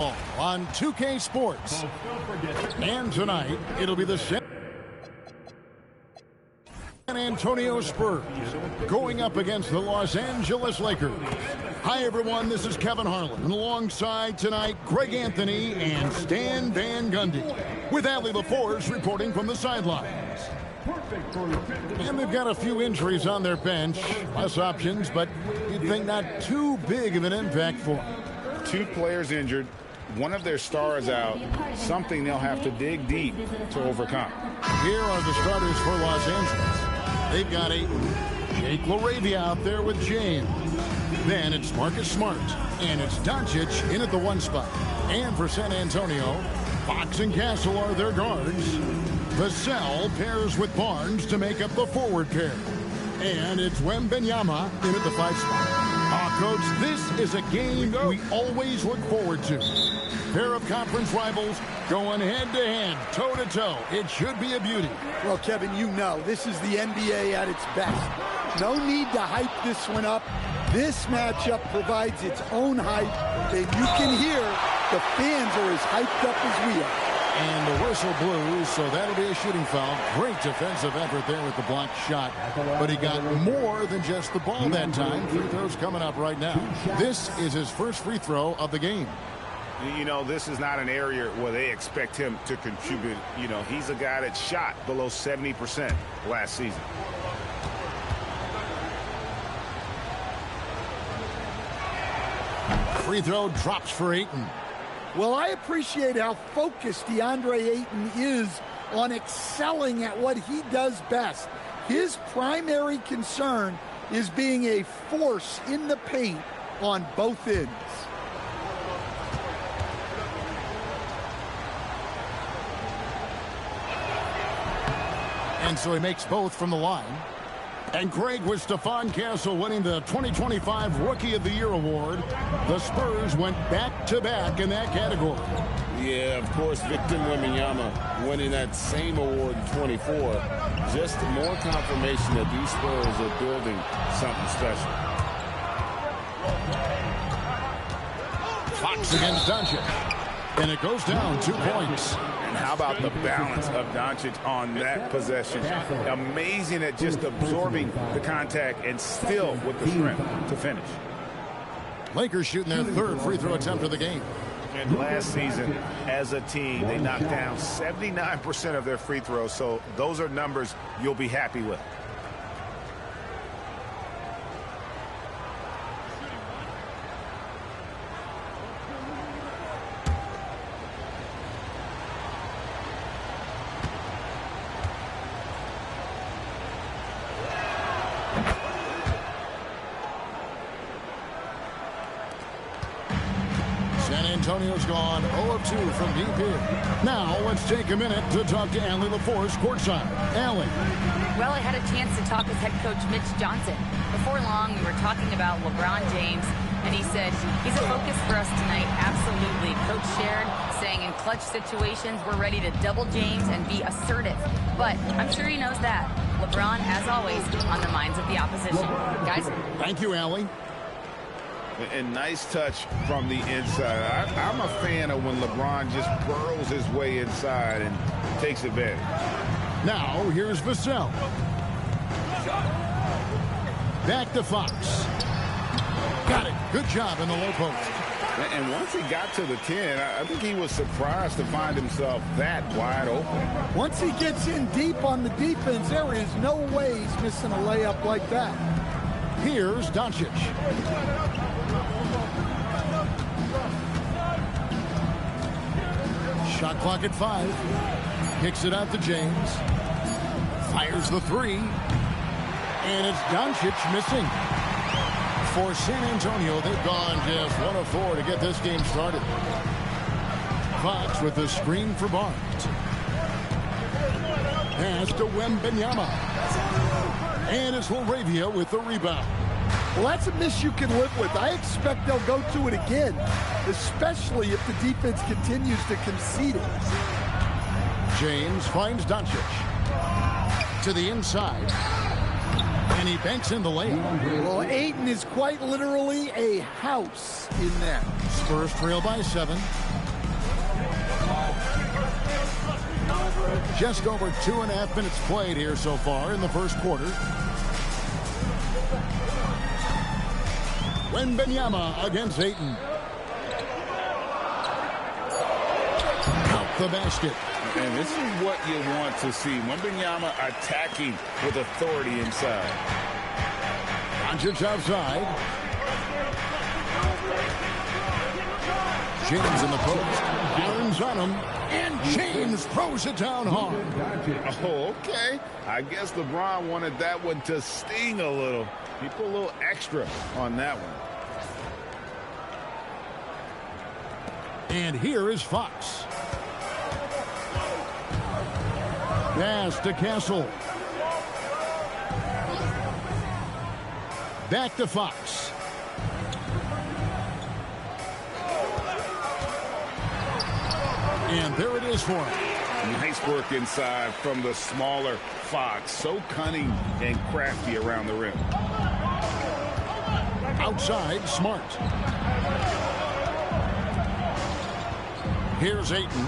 on 2K Sports. And tonight, it'll be the San Antonio Spurs going up against the Los Angeles Lakers. Hi, everyone. This is Kevin Harlan. And alongside tonight, Greg Anthony and Stan Van Gundy, with Allie LaForce reporting from the sidelines. And they've got a few injuries on their bench. Less options, but you'd think not too big of an impact for them. Two players injured. One of their stars out, something they'll have to dig deep to overcome. Here are the starters for Los Angeles. They've got Jake LaRavia out there with James. Then it's Marcus Smart, and it's Doncic in at the one spot. And for San Antonio, Fox and Castle are their guards. Vassell pairs with Barnes to make up the forward pair. And it's Wembanyama in at the 5 spot. Coach, this is a game we always look forward to. Pair of conference rivals going head-to-head, toe-to-toe. It should be a beauty. Well, Kevin, you know, this is the NBA at its best. No need to hype this one up. This matchup provides its own hype, and you can hear the fans are as hyped up as we are. And the whistle blew, so that'll be a shooting foul. Great defensive effort there with the blocked shot. But he got more than just the ball that time. Free throws coming up right now. This is his first free throw of the game. You know, this is not an area where they expect him to contribute. You know, he's a guy that shot below 70% last season. Free throw drops for Ayton. Well, I appreciate how focused DeAndre Ayton is on excelling at what he does best. His primary concern is being a force in the paint on both ends. And so he makes both from the line. And Greg, with Stephon Castle winning the 2025 Rookie of the Year award, the Spurs went back-to-back in that category. Yeah, of course, Victor Wembanyama winning that same award in 24. Just more confirmation that these Spurs are building something special. Fox against Doncic. And it goes down 2 points. And how about the balance of Doncic on that possession? Amazing at just absorbing the contact and still with the strength to finish. Lakers shooting their third free throw attempt of the game. And last season, as a team, they knocked down 79% of their free throws. So those are numbers you'll be happy with. San Antonio's gone 0 of 2 from deep here. Now let's take a minute to talk to Allie LaForce courtside. Allie. Well, I had a chance to talk with head coach Mitch Johnson. Before long, we were talking about LeBron James, and he said he's a focus for us tonight. Absolutely. Coach shared, saying in clutch situations, we're ready to double James and be assertive. But I'm sure he knows that. LeBron, as always, on the minds of the opposition. Guys? Thank you, Allie. And nice touch from the inside. I'm a fan of when LeBron just burrows his way inside and takes advantage. Now, here's Vassell. Back to Fox. Got it. Good job in the low post. And once he got to the 10, I think he was surprised to find himself that wide open. Once he gets in deep on the defense, there is no way he's missing a layup like that. Here's Doncic. Shot clock at 5. Kicks it out to James. Fires the 3. And it's Doncic missing. For San Antonio, they've gone just 1 of 4 to get this game started. Fox with the screen for Barnes. Pass to Wembanyama. And it's LaRavia with the rebound. Well, that's a miss you can live with. I expect they'll go to it again, especially if the defense continues to concede it. James finds Doncic. To the inside. And he banks in the layup. Well, Ayton is quite literally a house in there. Spurs trail by 7. Just over 2.5 minutes played here so far in the first quarter. Wembanyama against Ayton. Count the basket. And this is what you want to see. Wembanyama attacking with authority inside. Doncic outside. James in the post. Irons on him. And James throws it down hard. Oh, okay. I guess LeBron wanted that one to sting a little. He put a little extra on that one. And here is Fox. Pass to Castle. Back to Fox. And there it is for him. Nice work inside from the smaller Fox. So cunning and crafty around the rim. Outside, Smart. Here's Ayton.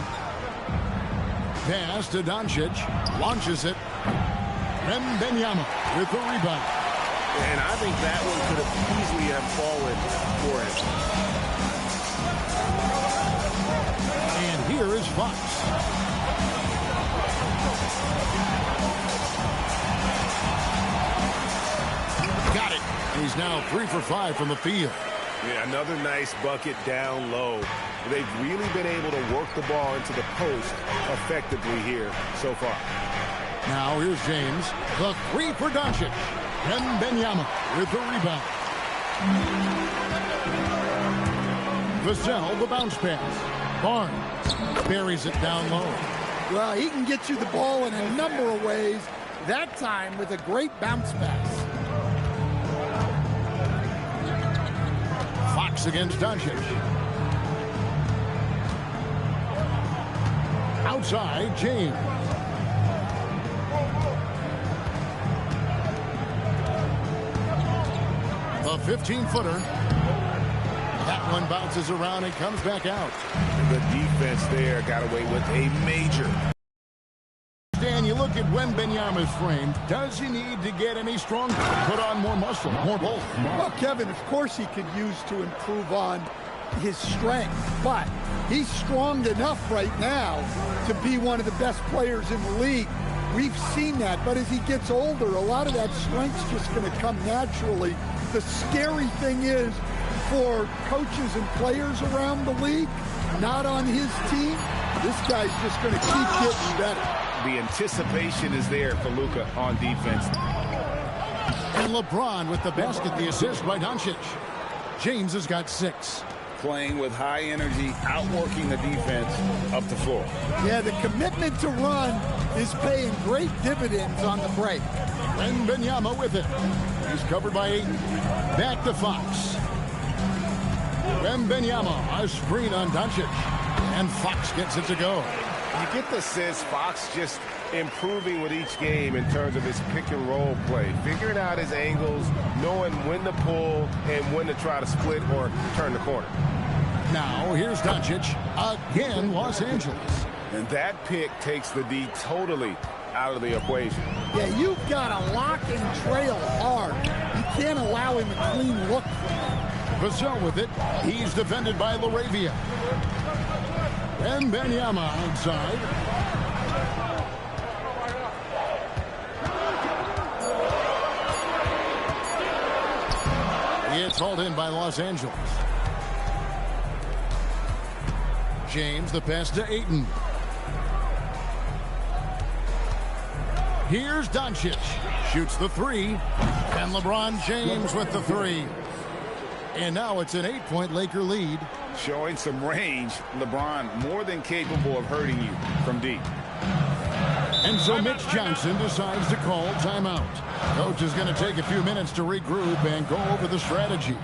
Pass to Doncic. Launches it. Wembanyama with the rebound. And I think that one could have easily have fallen for him. And here is Fox. Got it. He's now 3 for 5 from the field. Yeah, another nice bucket down low. They've really been able to work the ball into the post effectively here so far. Now here's James. The 3 for Doncic. Wembanyama with the rebound. Vassell, the bounce pass. Barnes buries it down low. Well, he can get you the ball in a number of ways. That time with a great bounce pass. Fox against Doncic. Outside, James. The 15-footer. That one bounces around and comes back out. The defense there got away with a major. Dan, you look at Wembanyama's frame. Does he need to get any stronger? Put on more muscle, more bulk? Well, Kevin, of course he could use to improve on his strength, but he's strong enough right now to be one of the best players in the league. We've seen that, but as he gets older, a lot of that strength's just going to come naturally. The scary thing is for coaches and players around the league, not on his team, this guy's just going to keep getting better. The anticipation is there for Luka on defense. And LeBron with the basket, the assist by Doncic. James has got 6. Playing with high energy, outworking the defense up the floor. Yeah, the commitment to run is paying great dividends on the break. Wembanyama with it. He's covered by Ayton. Back to Fox. Wembanyama, a screen on Doncic. And Fox gets it to go. You get the sense Fox just improving with each game in terms of his pick and roll play, figuring out his angles, knowing when to pull and when to try to split or turn the corner. Now here's Doncic again, Los Angeles. And that pick takes the D totally out of the equation. Yeah, you've got to lock and trail hard. You can't allow him a clean look. Vassell with it. He's defended by LaRavia. And Wembanyama outside. It's hauled in by Los Angeles. James, the pass to Ayton. Here's Doncic. Shoots the 3. And LeBron James with the 3. And now it's an 8-point Laker lead. Showing some range, LeBron more than capable of hurting you from deep. And so Mitch Johnson decides to call timeout. Coach is going to take a few minutes to regroup and go over the strategy.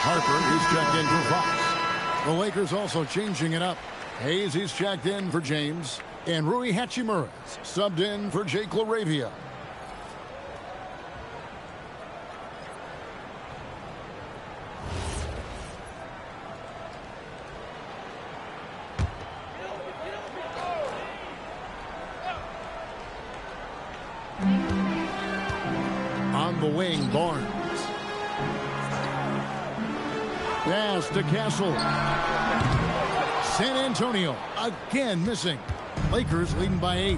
Harper, he's checked in for Fox. The Lakers also changing it up. Hayes, he's checked in for James. And Rui Hachimura subbed in for Jake LaRavia. On the wing, Barnes. Pass to Castle. San Antonio again missing. Lakers leading by 8.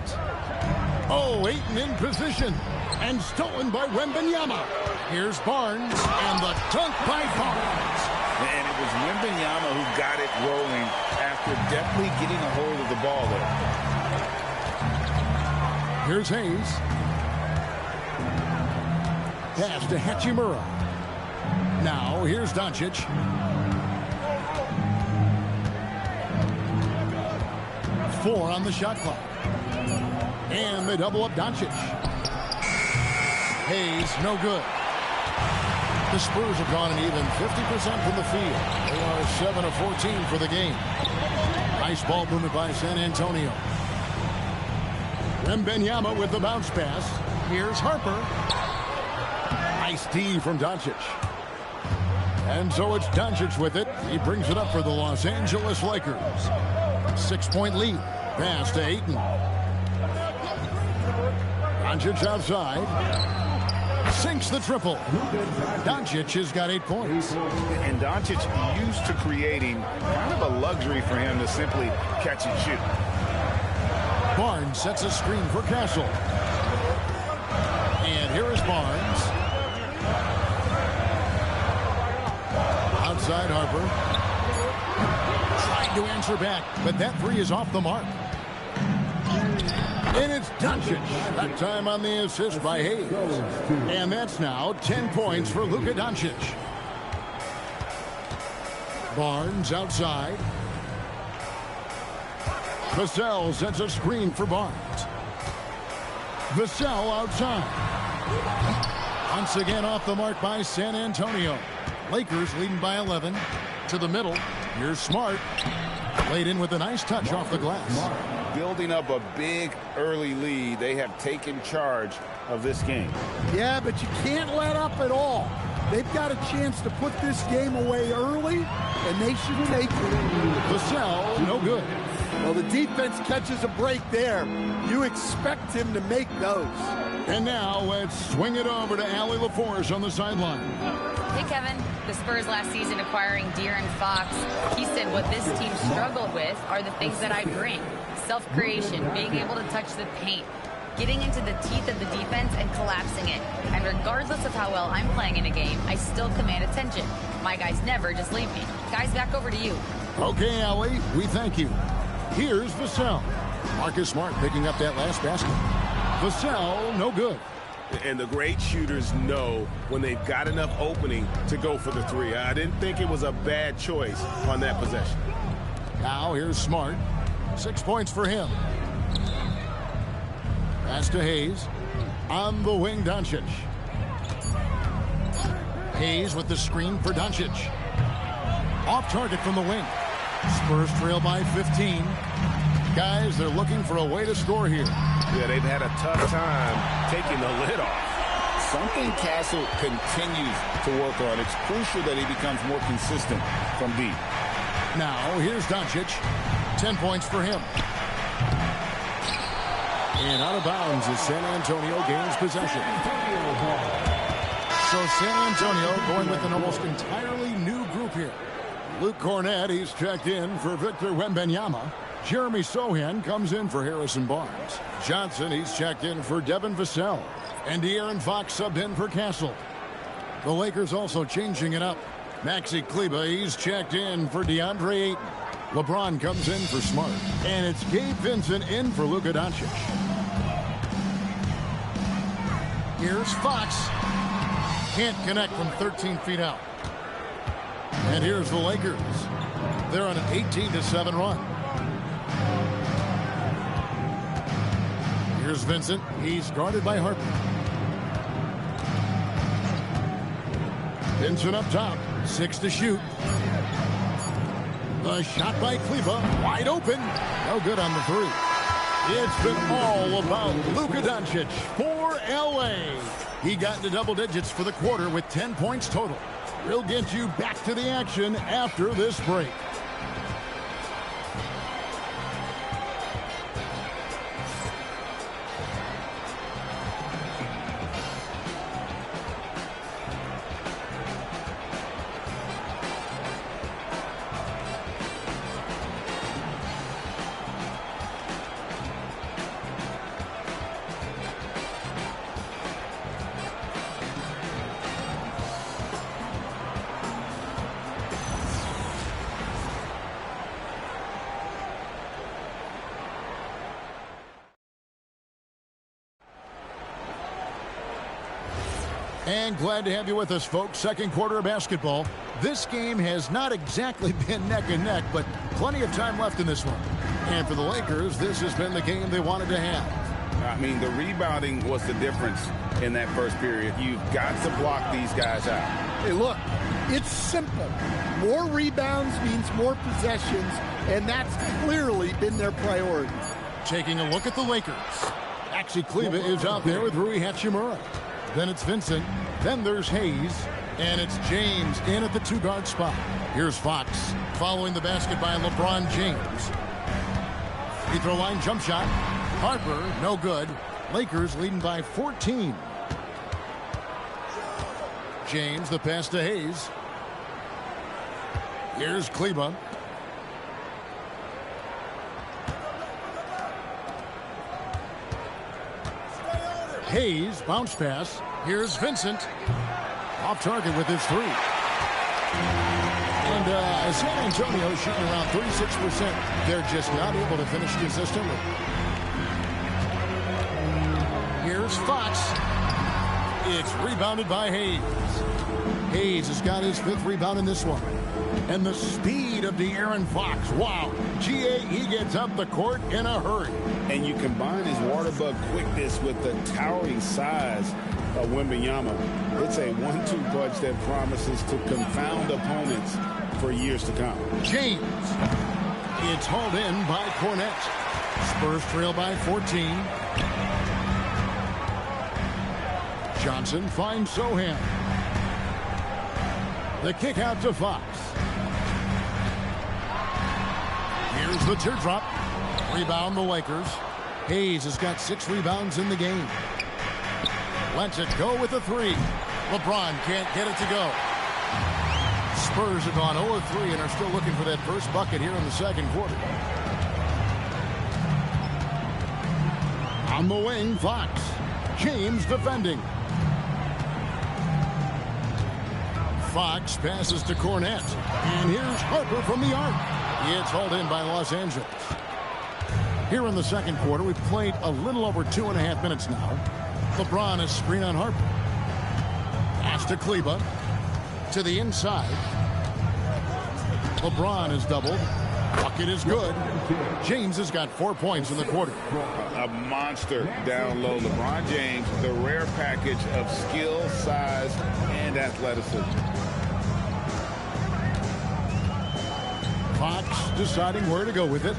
Oh, Ayton in position. And stolen by Wembanyama. Here's Barnes and the dunk by Barnes. And it was Wembanyama who got it rolling after definitely getting a hold of the ball there. Here's Hayes. Pass to Hachimura. Now here's Doncic. Four on the shot clock. And they double up Doncic. Hayes, no good. The Spurs have gone an even 50% from the field. They are 7 of 14 for the game. Nice ball movement by San Antonio. Wembanyama with the bounce pass. Here's Harper. Nice D from Doncic. And so it's Doncic with it. He brings it up for the Los Angeles Lakers. 6-point lead. Pass to Ayton. Doncic outside. Sinks the triple. Doncic has got 8 points. And Doncic used to creating kind of a luxury for him to simply catch and shoot. Barnes sets a screen for Castle. And here is Barnes. Outside Harper. Trying to answer back, but that three is off the mark. And it's Doncic. That time on the assist by Hayes. And that's now 10 points for Luka Doncic. Barnes outside. Vassell sets a screen for Barnes. Vassell outside. Once again off the mark by San Antonio. Lakers leading by 11. To the middle. Here's Smart. Laid in with a nice touch off the glass. Building up a big early lead. They have taken charge of this game. Yeah, but you can't let up at all. They've got a chance to put this game away early, and they should take it. Vassell, no good. Well, the defense catches a break there. You expect him to make those. And now let's swing it over to Allie LaForce on the sideline. Hey, Kevin. The Spurs last season acquiring De'Aaron Fox. He said what this team struggled with are the things that I bring. Self-creation, being able to touch the paint, getting into the teeth of the defense and collapsing it. And regardless of how well I'm playing in a game, I still command attention. My guys never just leave me. Guys, back over to you. Okay, Allie, we thank you. Here's Vassell. Marcus Smart picking up that last basket. Vassell, no good. And the great shooters know when they've got enough opening to go for the three. I didn't think it was a bad choice on that possession. Now here's Smart. 6 points for him. Pass to Hayes. On the wing, Doncic. Hayes with the screen for Doncic. Off target from the wing. Spurs trail by 15. Guys, they're looking for a way to score here. Yeah, they've had a tough time taking the lid off. Something Castle continues to work on. It's crucial that he becomes more consistent from deep. Now, here's Doncic. 10 points for him. And out of bounds as San Antonio gains possession. So San Antonio going with an almost entirely new group here. Luke Cornett, he's checked in for Victor Wembanyama. Jeremy Sohan comes in for Harrison Barnes. Johnson, he's checked in for Devin Vassell. And De'Aaron Fox subbed in for Castle. The Lakers also changing it up. Maxi Kleber, he's checked in for DeAndre Ayton. LeBron comes in for Smart. And it's Gabe Vincent in for Luka Doncic. Here's Fox. Can't connect from 13 feet out. And here's the Lakers. They're on an 18-7 run. Here's Vincent. He's guarded by Harper. Vincent up top. 6 to shoot. The shot by Kleba, wide open. No good on the 3. It's been all about Luka Doncic for L.A. He got into double digits for the quarter with 10 points total. We'll get you back to the action after this break. And glad to have you with us, folks. Second quarter of basketball. This game has not exactly been neck and neck, but plenty of time left in this one. And for the Lakers, this has been the game they wanted to have. I mean, the rebounding was the difference in that first period. You've got to block these guys out. Hey, look, it's simple. More rebounds means more possessions, and that's clearly been their priority. Taking a look at the Lakers. Maxi Kleba is out there with Rui Hachimura. Then it's Vincent. Then there's Hayes. And it's James in at the 2-guard spot. Here's Fox following the basket by LeBron James. Free throw line jump shot. Harper, no good. Lakers leading by 14. James, the pass to Hayes. Here's Kleba. Hayes, bounce pass. Here's Vincent. Off target with his 3. And San Antonio shooting around 36%. They're just not able to finish consistently. Here's Fox. It's rebounded by Hayes. Hayes has got his 5th rebound in this one. And the speed of De'Aaron Fox. Wow. G.A., he gets up the court in a hurry. And you combine his water bug quickness with the towering size of Wembanyama. It's a 1-2 punch that promises to confound opponents for years to come. James. It's hauled in by Cornette. Spurs trail by 14. Johnson finds Sohan. The kick out to Fox. Here's the teardrop. Rebound the Lakers. Hayes has got 6 rebounds in the game. Lets it go with a 3. LeBron can't get it to go. Spurs have gone 0-3 and are still looking for that first bucket here in the second quarter. On the wing, Fox. James defending. Fox passes to Cornette. And here's Harper from the arc. It's hauled in by Los Angeles. Here in the second quarter, we've played a little over 2.5 minutes now. LeBron is screen on Harper. Pass to Kleba. To the inside. LeBron is doubled. Bucket is good. James has got 4 points in the quarter. A monster down low. LeBron James, the rare package of skill, size, and athleticism. Fox deciding where to go with it.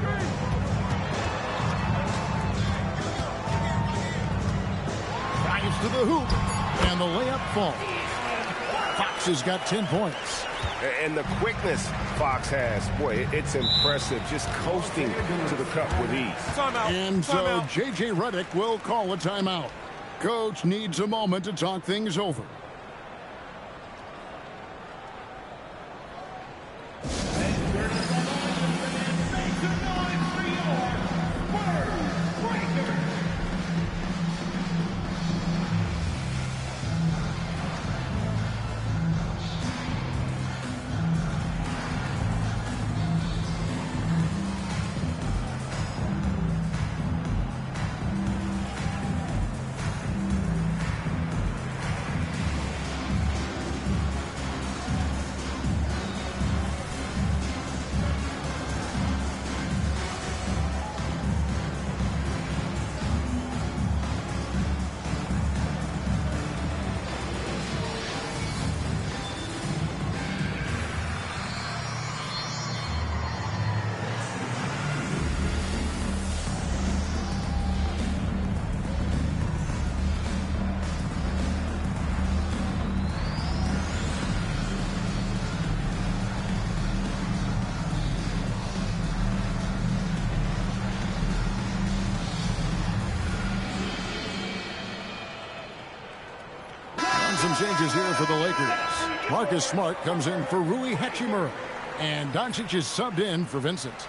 Drives to the hoop. And the layup falls. Fox has got 10 points. And the quickness Fox has, boy, it's impressive. Just coasting to the cup with ease. And so J.J. Redick will call a timeout. Coach needs a moment to talk things over. changes here for the Lakers. Marcus Smart comes in for Rui Hachimura. And Doncic is subbed in for Vincent.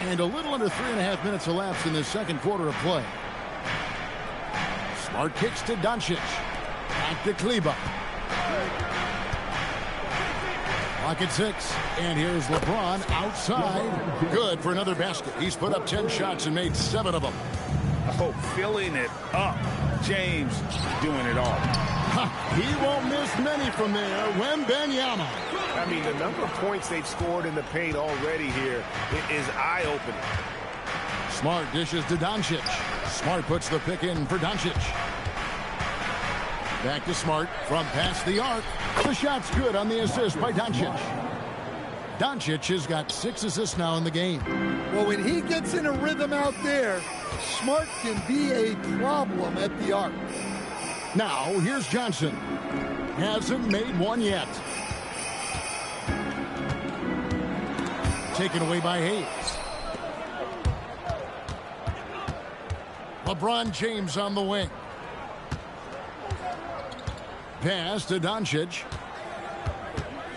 And a little under 3.5 minutes elapsed in the second quarter of play. Smart kicks to Doncic. Back to Kleber. Clock at 6. And here's LeBron outside. Good for another basket. He's put up 10 shots and made 7 of them. Oh, filling it up. James doing it all. He won't miss many from there. Wembanyama. I mean, the number of points they've scored in the paint already here is eye-opening. Smart dishes to Doncic. Smart puts the pick in for Doncic. Back to Smart from past the arc. The shot's good on the assist by Doncic. Doncic has got 6 assists now in the game. Well, when he gets in a rhythm out there, Smart can be a problem at the arc. Now, here's Johnson. Hasn't made one yet. Taken away by Hayes. LeBron James on the wing. Pass to Doncic.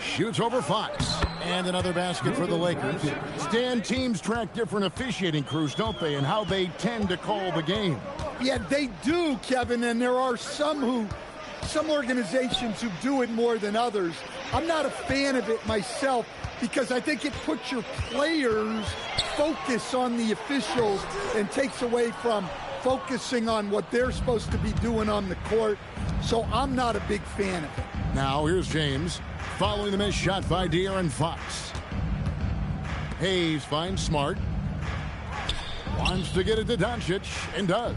Shoots over Fox. And another basket for the Lakers. Stan, teams track different officiating crews, don't they, and how they tend to call the game. Yeah, they do, Kevin, and there are some organizations who do it more than others. I'm not a fan of it myself because I think it puts your players' focus on the officials and takes away from focusing on what they're supposed to be doing on the court. So I'm not a big fan of it. Now here's James following the missed shot by De'Aaron Fox. Hayes finds Smart. Wants to get it to Doncic and does.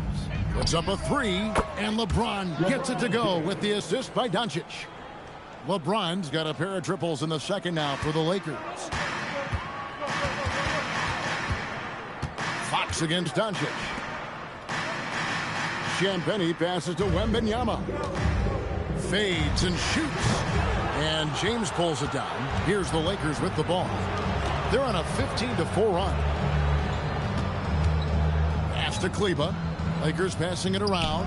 Puts up a 3 and LeBron gets it to go with the assist by Doncic. LeBron's got a pair of triples in the second now for the Lakers. Fox against Doncic. Champagnie passes to Wembanyama. Fades and shoots. And James pulls it down. Here's the Lakers with the ball. They're on a 15-4 run. Pass to Kleber. Lakers passing it around.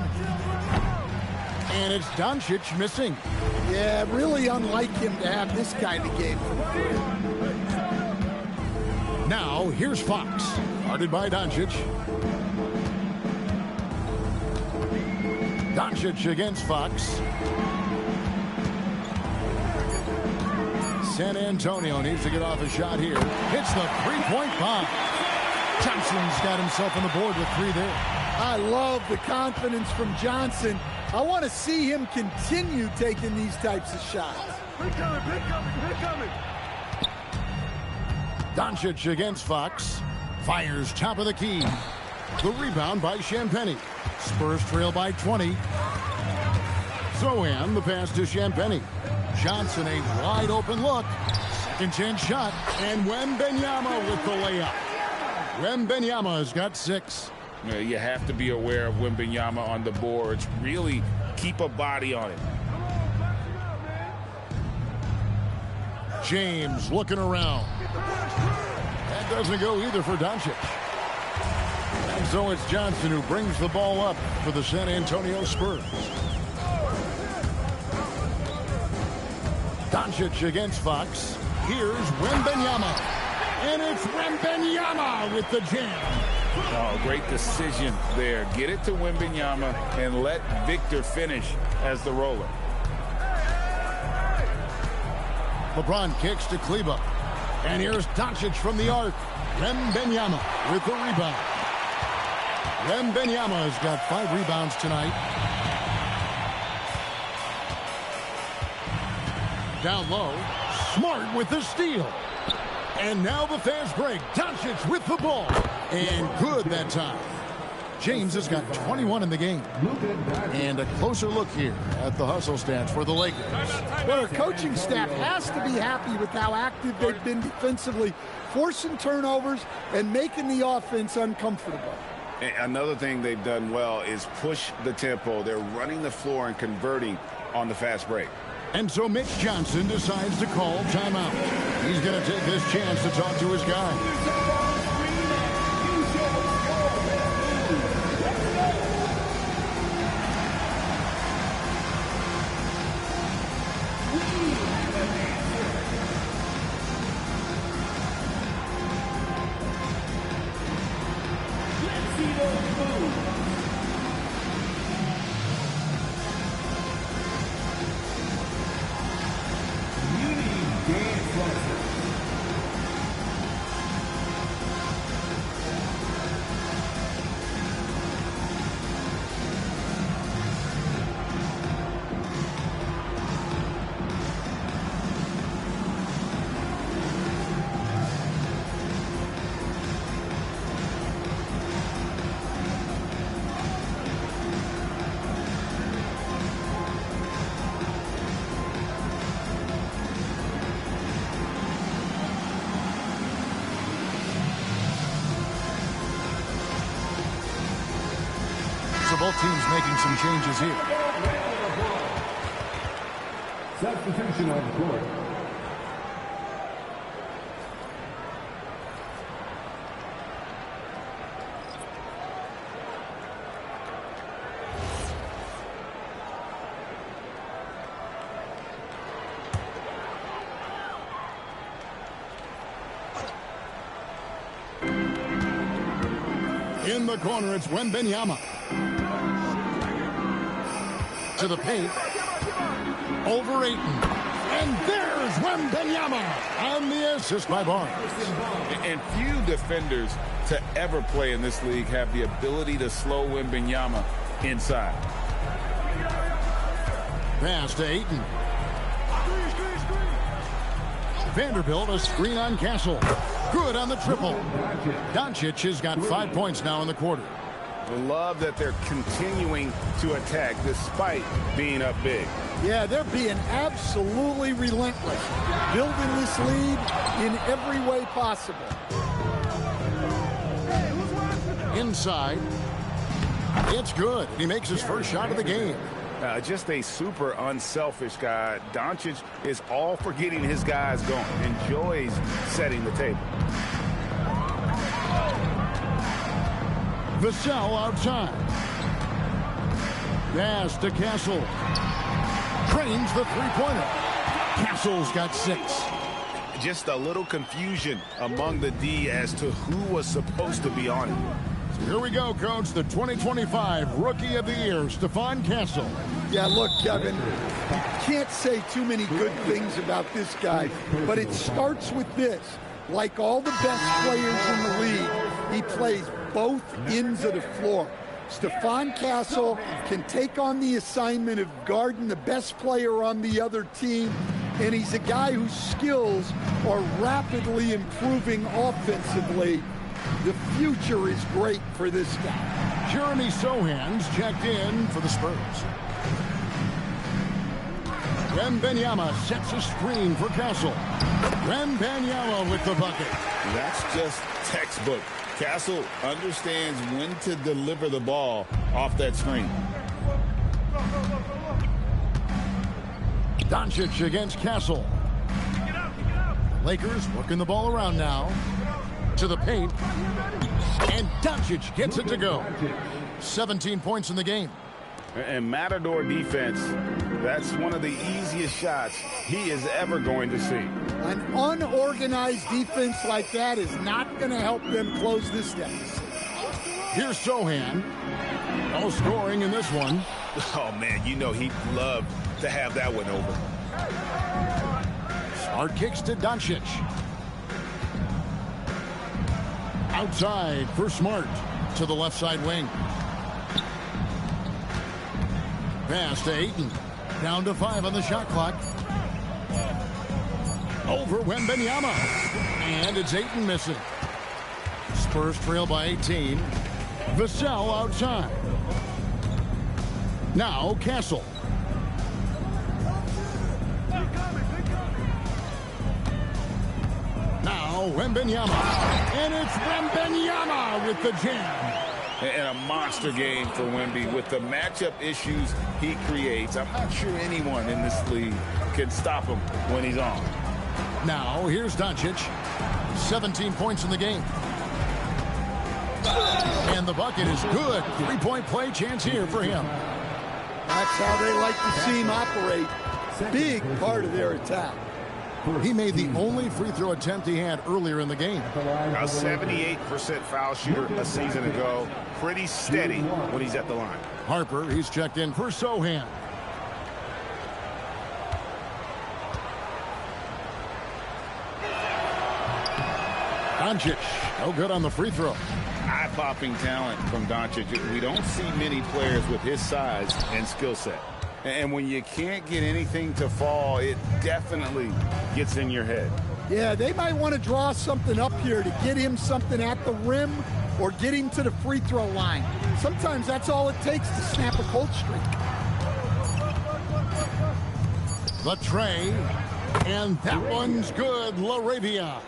And it's Doncic missing. Yeah, really unlike him to have this kind of game. Now, here's Fox. Guarded by Doncic. Doncic against Fox. San Antonio needs to get off a shot here. Hits the three-point bomb. Johnson's got himself on the board with 3 there. I love the confidence from Johnson. I want to see him continue taking these types of shots. Pick coming. Doncic against Fox. Fires top of the key. The rebound by Champagnie. Spurs trail by 20. Zohan, the pass to Champagnie. Johnson, a wide open look. Second chance shot. And Wembanyama with the layup. Wembanyama's got 6. You have to be aware of Wembanyama on the boards. Really keep a body on it. James looking around. That doesn't go either for Doncic. And so it's Johnson who brings the ball up for the San Antonio Spurs. Doncic against Fox. Here's Wembanyama. And it's Wembanyama with the jam. Oh, great decision there. Get it to Wembanyama and let Victor finish as the roller. LeBron kicks to Kleber. And here's Doncic from the arc. Wembanyama with the rebound. Wembanyama has got 5 rebounds tonight. Down low. Smart with the steal. And now the fast break. Doncic with the ball. And good that time. James has got 21 in the game. And a closer look here at the hustle stats for the Lakers. Well, our coaching staff has to be happy with how active they've been defensively, forcing turnovers and making the offense uncomfortable. And another thing they've done well is push the tempo. They're running the floor and converting on the fast break. And so Mitch Johnson decides to call timeout. He's going to take this chance to talk to his guy. So both teams making some changes here. Substitution on the court. In the corner, it's Wembanyama. To the paint. Over Ayton. And there's Wembanyama on the assist by Barnes. And few defenders to ever play in this league have the ability to slow Wembanyama inside. Pass to Ayton. Vanderbilt, a screen on Castle. Good on the triple. Doncic has got 5 points now in the quarter. Love that they're continuing to attack despite being up big. Yeah, they're being absolutely relentless, building this lead in every way possible. Inside. It's good. He makes his first shot of the game. Just a super unselfish guy. Doncic is all for getting his guys going. Enjoys setting the table. Vassell outside. Pass to Castle. Trains the three-pointer. Castle's got 6. Just a little confusion among the D as to who was supposed to be on it. So here we go, Coach. The 2025 Rookie of the Year, Stephon Castle. Yeah, look, Kevin, you can't say too many good things about this guy, but it starts with this. Like all the best players in the league, he plays both ends of the floor. Stephon Castle can take on the assignment of guarding the best player on the other team, and he's a guy whose skills are rapidly improving offensively. The future is great for this guy. Jeremy Sohan's checked in for the Spurs. Wembanyama sets a screen for Castle. Wembanyama with the bucket. That's just textbook. Castle understands when to deliver the ball off that screen. Doncic against Castle. Lakers working the ball around now. To the paint. And Doncic gets it to go. 17 points in the game. And Matador defense, that's one of the easiest shots he is ever going to see. An unorganized defense like that is not going to help them close this deficit. Here's Sohan. No scoring in this one. Oh, man, you know he'd love to have that one over. Smart kicks to Doncic. Outside for Smart to the left side wing. Pass to Ayton. Down to 5 on the shot clock. Over Wembanyama. And it's Ayton missing. Spurs trail by 18. Vassell outside. Now Castle. Now Wembanyama. And it's Wembanyama with the jam. and a monster game for Wemby. With the matchup issues he creates, I'm not sure anyone in this league can stop him when he's on. Now, here's Doncic. 17 points in the game. And the bucket is good. Three-point play chance here for him. That's how they like to see him operate. Big part of their attack. He made the only free throw attempt he had earlier in the game. A 78% foul shooter a season ago. Pretty steady when he's at the line. Harper, he's checked in for Sohan. Doncic, no good on the free throw. Eye-popping talent from Doncic. We don't see many players with his size and skill set. And when you can't get anything to fall, it definitely gets in your head. Yeah, they might want to draw something up here to get him something at the rim or get him to the free throw line. Sometimes that's all it takes to snap a cold streak. The tray, and that one's good. LaRavia.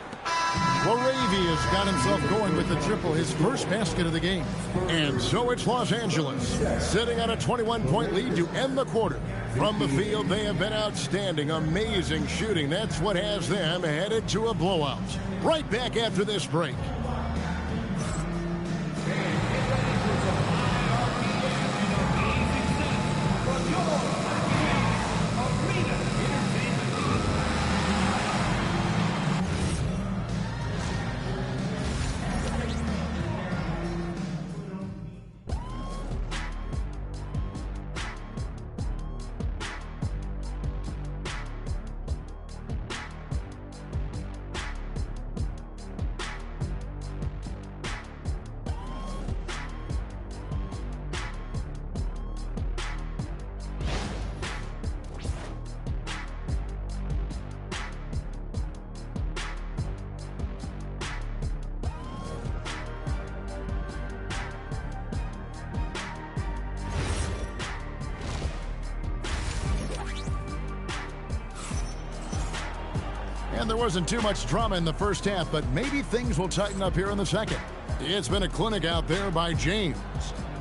LaRavia's got himself going with the triple, his first basket of the game. And so it's Los Angeles, sitting on a 21-point lead to end the quarter. From the field, they have been outstanding, amazing shooting. That's what has them headed to a blowout. Right back after this break. And there wasn't too much drama in the first half, but maybe things will tighten up here in the second. It's been a clinic out there by James.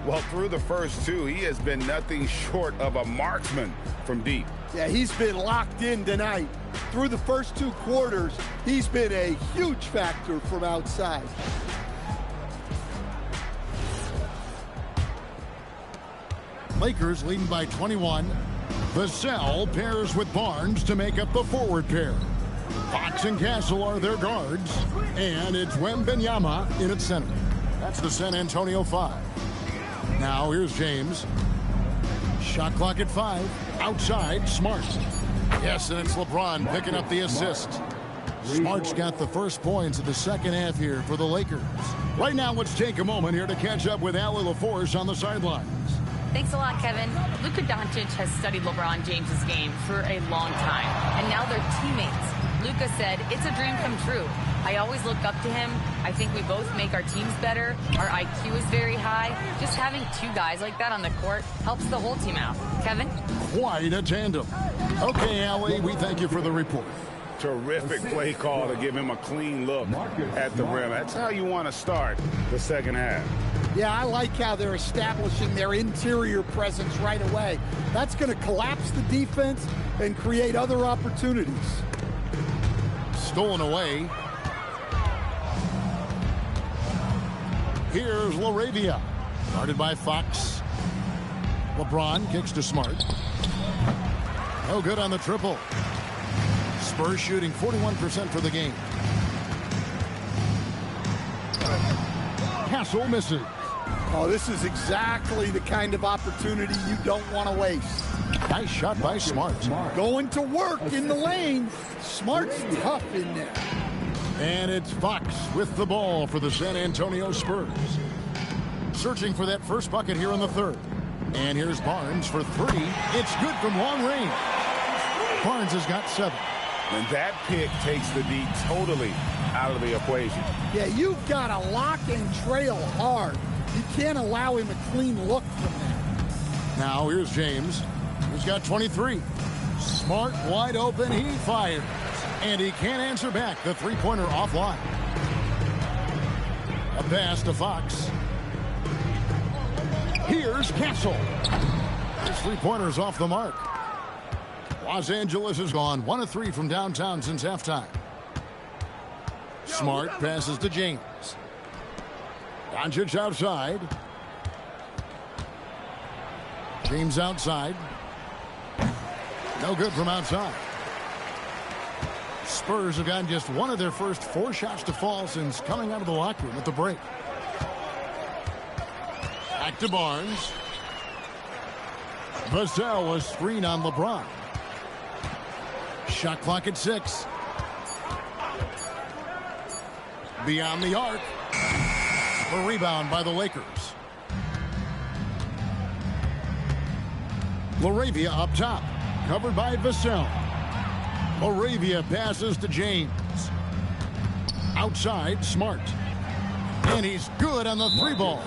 Well, through the first two, he has been nothing short of a marksman from deep. Yeah, he's been locked in tonight. Through the first two quarters, he's been a huge factor from outside. Lakers leading by 21. Vassell pairs with Barnes to make up the forward pair. Fox and Castle are their guards, and it's Wembanyama in its center. That's the San Antonio 5. Now here's James. Shot clock at 5. Outside, Smart. Yes, and it's LeBron picking up the assist. Smart's got the first points of the second half here for the Lakers. Right now, let's take a moment here to catch up with Allie LaForce on the sidelines. Thanks a lot, Kevin. Luka Doncic has studied LeBron James's game for a long time, and now they're teammates. Luka said, "It's a dream come true. I always look up to him. I think we both make our teams better. Our IQ is very high. Just having two guys like that on the court helps the whole team out." Kevin? Quite a tandem. Okay, Allie, we thank you for the report. Terrific play call to give him a clean look at the rim. That's how you want to start the second half. Yeah, I like how they're establishing their interior presence right away. That's going to collapse the defense and create other opportunities. Stolen away. Here's LaRavia. Guarded by Fox. LeBron kicks to Smart. No good on the triple. Spurs shooting 41% for the game. Castle misses. Oh, this is exactly the kind of opportunity you don't want to waste. Nice shot by Smart. Going to work in the lane. Smart's tough in there. And it's Fox with the ball for the San Antonio Spurs. Searching for that first bucket here in the third. And here's Barnes for three. It's good from long range. Barnes has got 7. And that pick takes the D totally out of the equation. Yeah, you've got to lock and trail hard. You can't allow him a clean look from there. Now here's James. He's got 23. Smart wide open. He fires. And he can't answer back. The three-pointer offline. A pass to Fox. Here's Castle. His three-pointer's off the mark. Los Angeles has gone 1 of 3 from downtown since halftime. Smart passes to James. Doncic outside. James outside. No good from outside. Spurs have gotten just one of their first 4 shots to fall since coming out of the locker room at the break. Back to Barnes. Vassell was screen on LeBron. Shot clock at 6. Beyond the arc. A rebound by the Lakers. Laravia up top. Covered by Vassell. Laravia passes to James. Outside, Smart. And he's good on the 3-ball.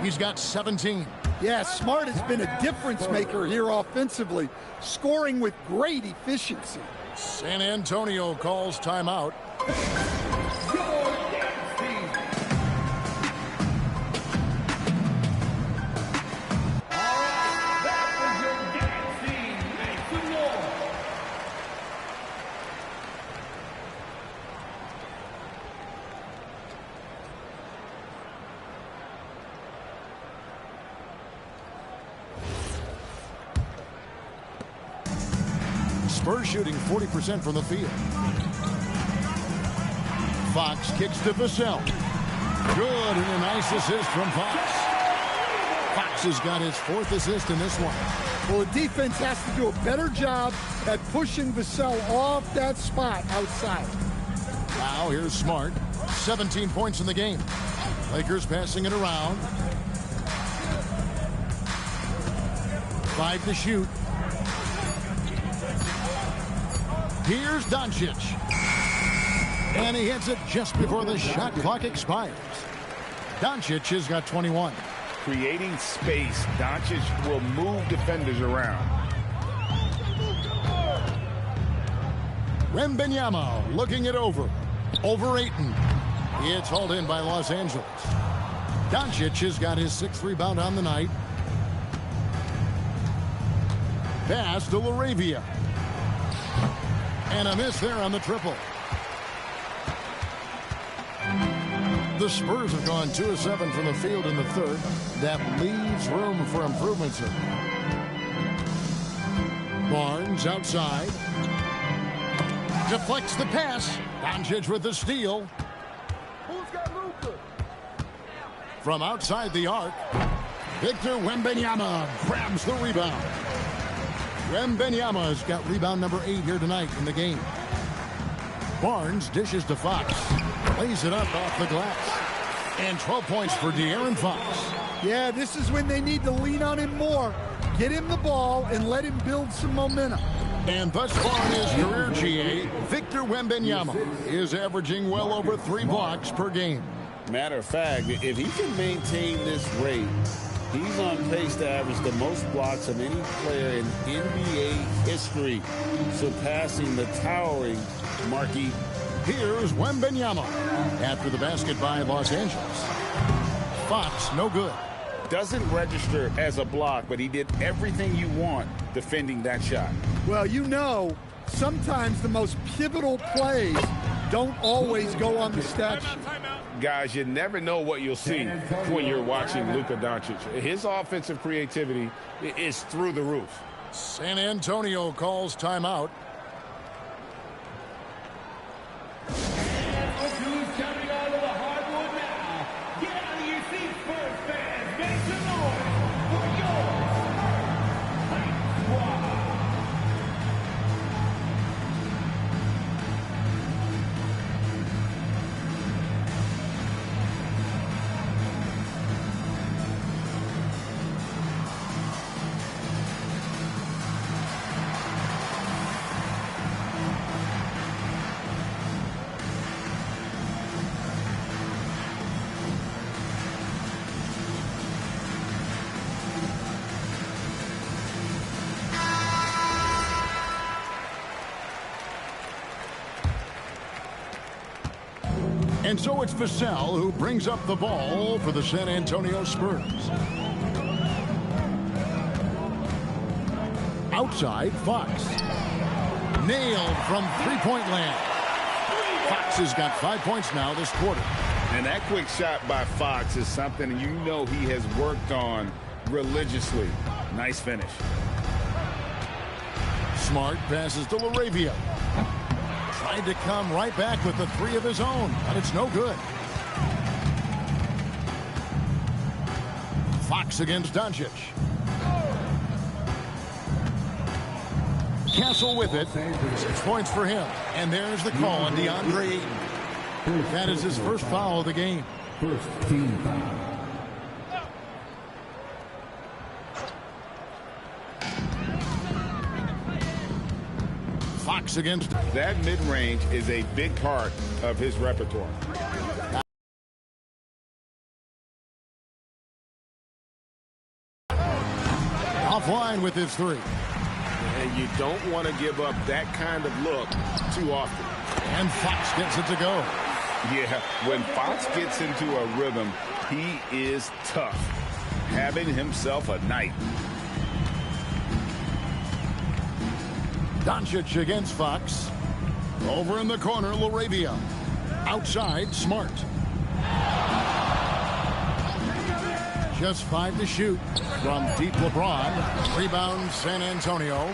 He's got 17. Yeah, Smart has been a difference maker here offensively, scoring with great efficiency. San Antonio calls timeout. Spurs shooting 40% from the field. Fox kicks to Vassell. Good, and a nice assist from Fox. Fox has got his 4th assist in this one. Well, the defense has to do a better job at pushing Vassell off that spot outside. Now here's Smart. 17 points in the game. Lakers passing it around. 5 to shoot. Here's Doncic. And he hits it just before the shot clock expires. Doncic has got 21. Creating space, Doncic will move defenders around. Wembanyama looking it over. Over Ayton. It's hauled in by Los Angeles. Doncic has got his 6th rebound on the night. Pass to Laravia. And a miss there on the triple. The Spurs have gone 2 of 7 from the field in the 3rd. That leaves room for improvements here. Barnes outside. Deflects the pass. Doncic with the steal. From outside the arc, Victor Wembanyama grabs the rebound. Wembanyama's got rebound number 8 here tonight in the game. Barnes dishes to Fox. Lays it up off the glass. And 12 points for De'Aaron Fox. Yeah, this is when they need to lean on him more. Get him the ball and let him build some momentum. And thus far in his career, GA, Victor Wembanyama is averaging well over 3 blocks per game. Matter of fact, if he can maintain this rate, he's on pace to average the most blocks of any player in NBA history, surpassing the towering Marquis. Here's Wembanyama after the basket by Los Angeles. Fox, no good. Doesn't register as a block, but he did everything you want defending that shot. Well, you know, sometimes the most pivotal plays don't always go on the stat sheet. Guys, you never know what you'll see when you're watching Luka Doncic. His offensive creativity is through the roof. San Antonio calls timeout. And so it's Vassell who brings up the ball for the San Antonio Spurs. Outside, Fox. Nailed from three-point land. Fox has got 5 points now this quarter. And that quick shot by Fox is something you know he has worked on religiously. Nice finish. Smart passes to LaRavia. Tried to come right back with the three of his own, but it's no good. Fox against Doncic. Castle with it. 6 points for him. And there's the call on DeAndre Ayton. That is his first foul of the game. First team foul. Fox against. That mid-range is a big part of his repertoire. Offline with his three. And you don't want to give up that kind of look too often. And Fox gets it to go. Yeah, when Fox gets into a rhythm, he is tough. Having himself a night. Doncic against Fox. Over in the corner, LaRavia. Outside, Smart. Just 5 to shoot from deep LeBron. Rebound San Antonio.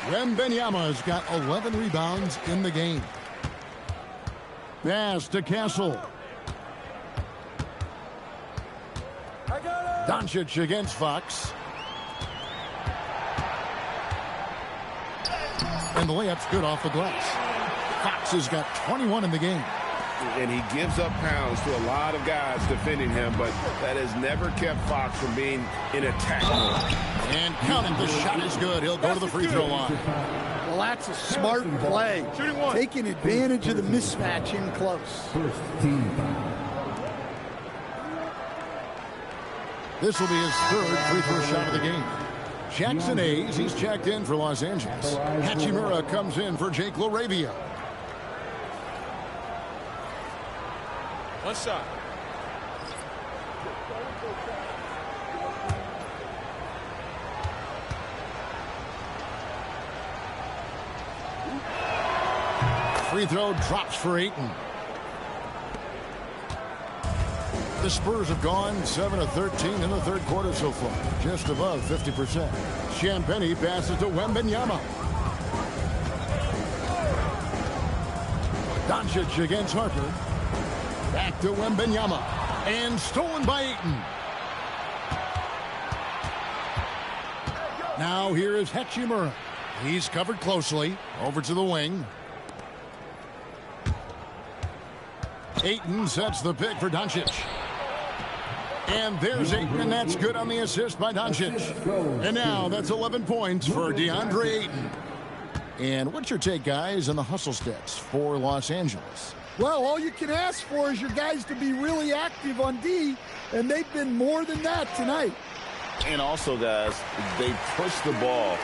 Wembanyama's got 11 rebounds in the game. Pass to Castle. Doncic against Fox. And the layup's good off the glass. Fox has got 21 in the game. And he gives up pounds to a lot of guys defending him, but that has never kept Fox from being in attack mode. And counting, the shot is good. He'll go to the free throw line. Well, that's a smart play. Taking advantage of the mismatch in close. First team foul. This will be his third free throw shot of the game. Jackson Hayes, he's checked in for Los Angeles. Hachimura comes in for Jake LaRavia. One shot. Free throw drops for Ayton. The Spurs have gone 7 of 13 in the third quarter so far, just above 50%. Champagnie passes to Wembanyama. Doncic against Harper. Back to Wembanyama. And stolen by Ayton. Now here is Hachimura. He's covered closely. Over to the wing. Ayton sets the pick for Doncic. And there's Ayton, and that's good on the assist by Doncic. And now that's 11 points for DeAndre Ayton. And what's your take, guys, on the hustle stats for Los Angeles? Well, all you can ask for is your guys to be really active on D, and they've been more than that tonight. And also, guys, they pushed the ball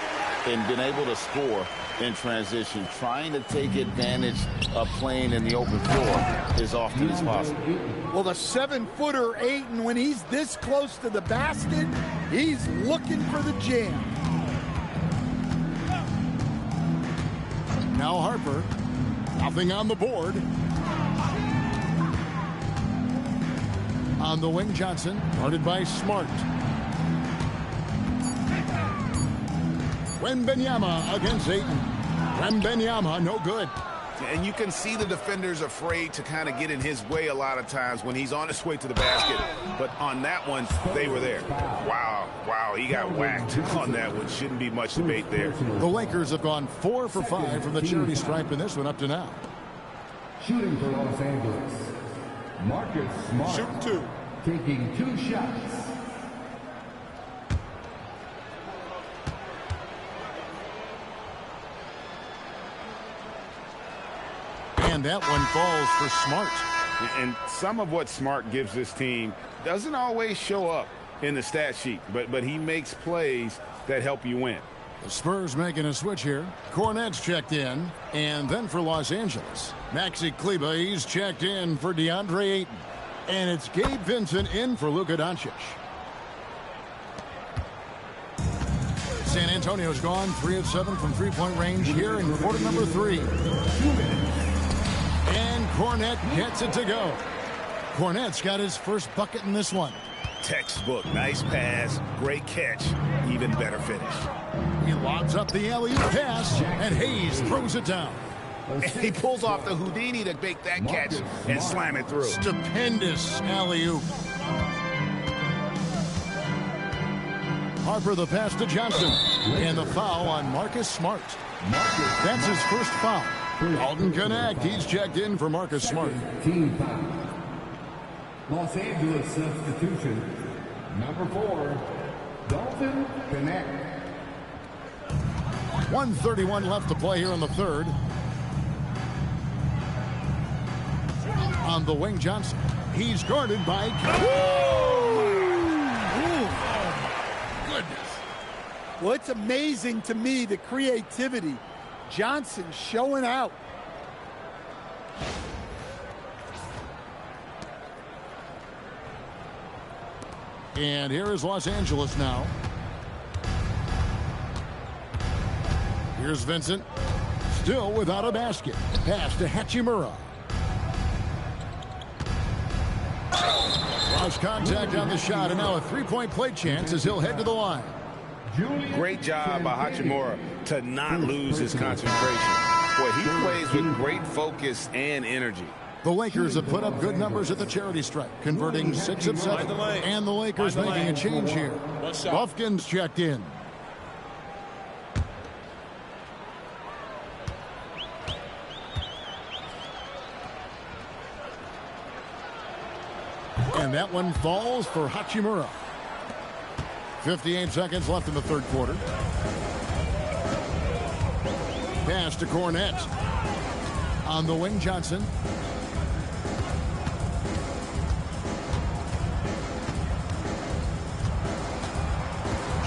and been able to score in transition, trying to take advantage of playing in the open floor as often as possible. Well, the 7-footer Ayton, when he's this close to the basket, he's looking for the jam. Now Harper, nothing on the board. On the wing, Johnson, guarded by Smart. Wembanyama against Ayton. Wembanyama, no good. And you can see the defenders afraid to kind of get in his way a lot of times when he's on his way to the basket. But on that one, they were there. Wow, he got whacked on that one. Shouldn't be much debate there. The Lakers have gone 4 for 5 from the charity stripe in this one up to now. Shooting for Los Angeles. Marcus Smart. Shooting 2. Taking 2 shots. And that one falls for Smart. And some of what Smart gives this team doesn't always show up in the stat sheet, but he makes plays that help you win. The Spurs making a switch here. Cornette's checked in. And then for Los Angeles, Maxi Kleber, he's checked in for DeAndre Ayton. And it's Gabe Vincent in for Luka Doncic. San Antonio's gone 3 of 7 from three-point range here in quarter number 3. And Cornette gets it to go. Cornette's got his first bucket in this one. Textbook. Nice pass. Great catch. Even better finish. He lobs up the alley-oop pass, and Hayes throws it down. And he pulls off the Houdini to make that catch and slam it through. Stupendous alley-oop. Harper the pass to Johnson. And the foul on Marcus Smart. That's his first foul. Alton Connect. He's checked in for Marcus Smart. Team foul. Los Angeles substitution. Number 4, Dalton Connect. 1:31 left to play here in the third. On the wing, Johnson. He's guarded by... Well, it's amazing to me, the creativity. Johnson showing out. And here is Los Angeles now. Here's Vincent. Still without a basket. Pass to Hachimura. Lost contact on the shot, and now a three-point play chance as he'll head to the line. Great job by Hachimura to not lose his concentration. Boy, he plays with great focus and energy. The Lakers have put up good numbers at the charity stripe, converting 6 of 7. And the Lakers making a change here. Buffkin's checked in. And that one falls for Hachimura. 58 seconds left in the third quarter. Pass to Cornette. On the wing, Johnson.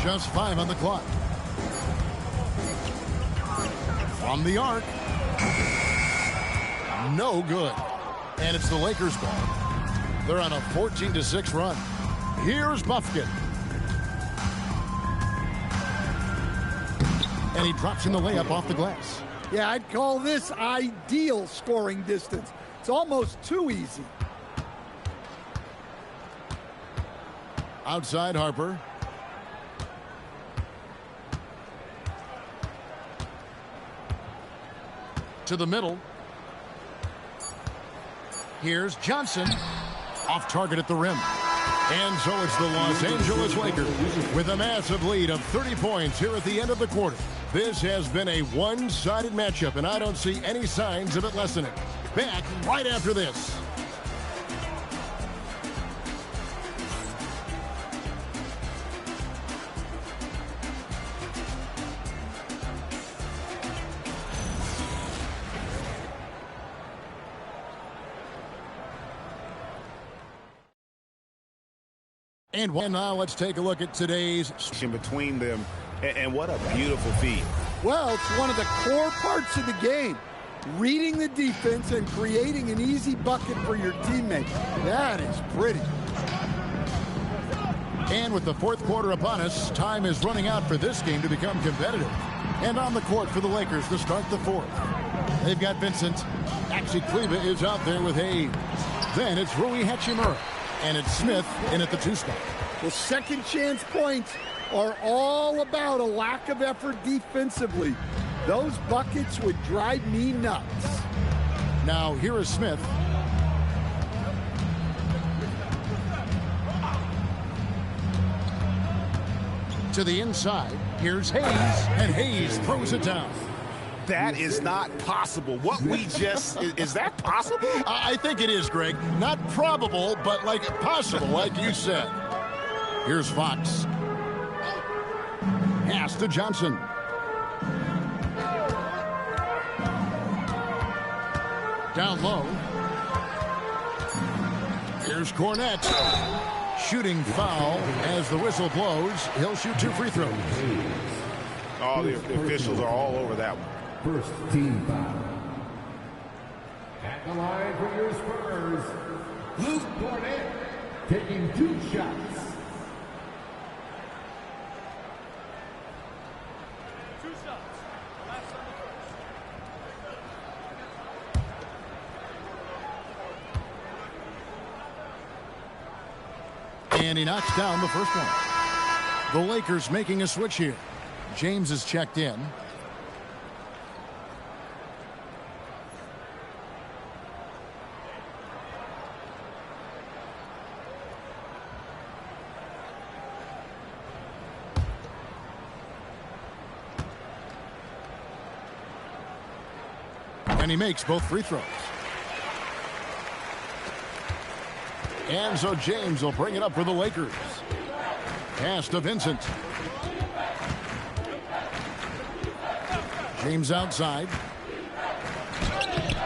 Just 5 on the clock. From the arc. No good. And it's the Lakers' ball. They're on a 14-6 run. Here's Buffkin. And he drops in the layup off the glass. Yeah, I'd call this ideal scoring distance. It's almost too easy. Outside Harper. To the middle. Here's Johnson. Off target at the rim. And so it's the Los Angeles Lakers with a massive lead of 30 points here at the end of the quarter. This has been a one-sided matchup, and I don't see any signs of it lessening. Back right after this. And now let's take a look at today's between them, and what a beautiful feat. Well, it's one of the core parts of the game. Reading the defense and creating an easy bucket for your teammate. That is pretty. And with the fourth quarter upon us, time is running out for this game to become competitive. And on the court for the Lakers to start the fourth. They've got Vincent. Actually, Kleba is out there with Hayes. Then it's Rui Hachimura. And it's Smith in at the 2 spot. Well, second chance points are all about a lack of effort defensively. Those buckets would drive me nuts. Now here is Smith. To the inside. Here's Hayes. And Hayes throws it down. That is not possible. What we just, is that possible? I think it is, Greg. Not probable, but like possible, like you said. Here's Fox. Pass to Johnson. Down low. Here's Cornette. Shooting foul as the whistle blows. He'll shoot 2 free throws. Oh, the officials are all over that one. First team foul. At the line for your Spurs, Luke Cornette taking 2 shots. And he knocks down the first one. The Lakers making a switch here. James is checked in. And he makes both free throws. And so James will bring it up for the Lakers. Pass to Vincent. James outside.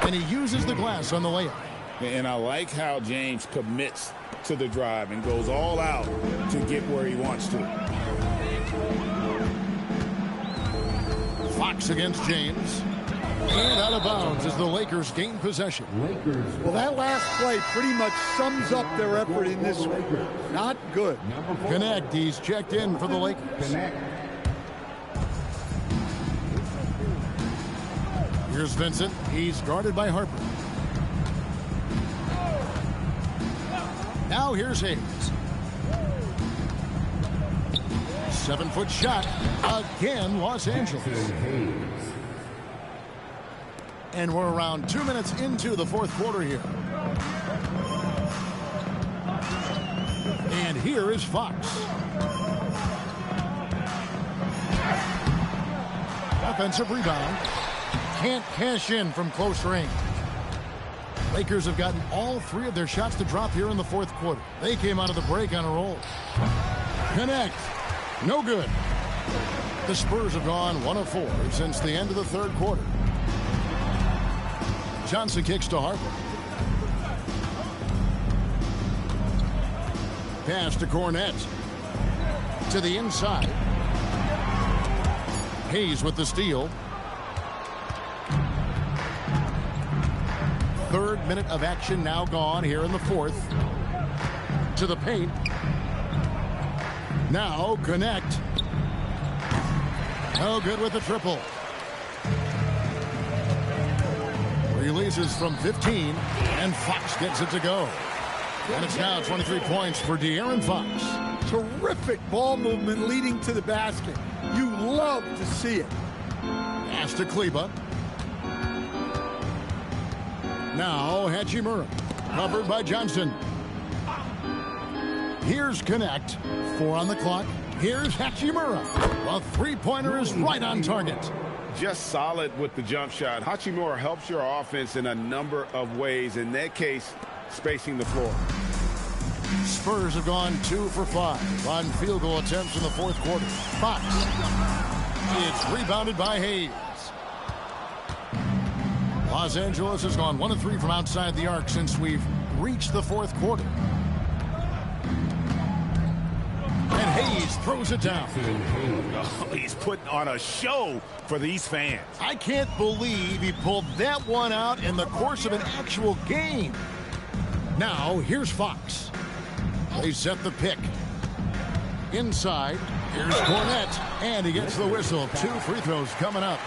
And he uses the glass on the layup. And I like how James commits to the drive and goes all out to get where he wants to. Fox against James. And out of bounds as the Lakers gain possession. Well, that last play pretty much sums up their effort in this one. Not good. Connect. He's checked in for the Lakers. Here's Vincent. He's guarded by Harper. Now here's Hayes. 7-foot shot. Again, Los Angeles. And we're around 2 minutes into the fourth quarter here. And here is Fox. Offensive rebound. Can't cash in from close range. Lakers have gotten all three of their shots to drop here in the fourth quarter. They came out of the break on a roll. Connect. No good. The Spurs have gone 1 of 4 since the end of the third quarter. Johnson kicks to Harper. Pass to Cornette. To the inside. Hayes with the steal. Third minute of action now gone here in the fourth. To the paint. Now Connect. No good with the triple. Releases from 15, and Fox gets it to go. And it's now 23 points for De'Aaron Fox. Terrific ball movement leading to the basket. You love to see it. Pass to Kleba. Now Hachimura, covered by Johnson. Here's Connect. 4 on the clock. Here's Hachimura. A three-pointer is right on target. Just solid with the jump shot. Hachimura helps your offense in a number of ways. In that case, spacing the floor. Spurs have gone 2 for 5 on field goal attempts in the fourth quarter. Fox. It's rebounded by Hayes. Los Angeles has gone 1 of 3 from outside the arc since we've reached the fourth quarter. And Hayes throws it down. Oh, he's putting on a show for these fans. I can't believe he pulled that one out in the course of an actual game. Now, here's Fox. They set the pick. Inside, here's Cornette. And he gets the whistle. 2 free throws coming up.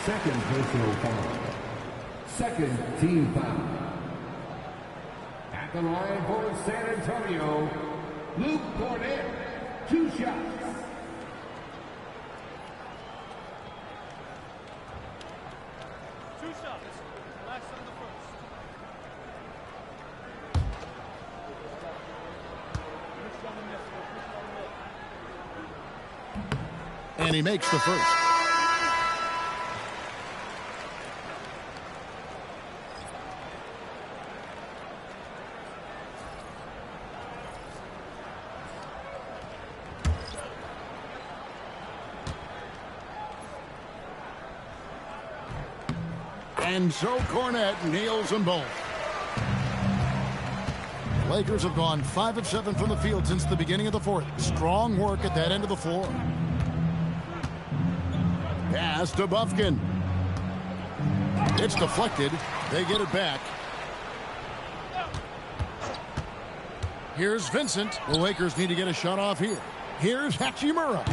Second personal foul. Second team foul. At the line for San Antonio, Luke Cornette, 2 shots. Last on the first. And he makes the first. And so Cornette nails them both. Lakers have gone 5 of 7 from the field since the beginning of the fourth. Strong work at that end of the floor. Pass to Bufkin. It's deflected. They get it back. Here's Vincent. The Lakers need to get a shot off here. Here's Hachimura.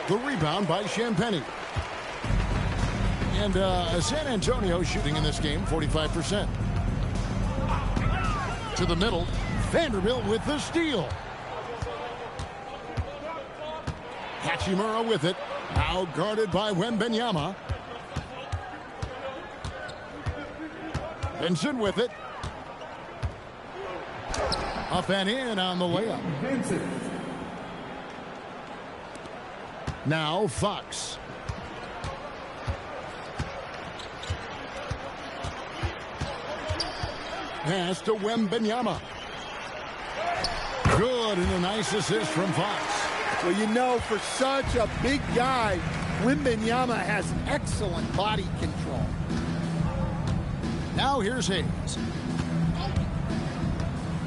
The rebound by Champagnie. And San Antonio shooting in this game 45%. To the middle. Vanderbilt with the steal. Hachimura with it. Now guarded by Wembanyama. Vincent with it. Up and in on the layup. Now Fox. Pass to Wembanyama. Good, and a nice assist from Fox. Well, you know, for such a big guy, Wembanyama has excellent body control. Now here's Hayes.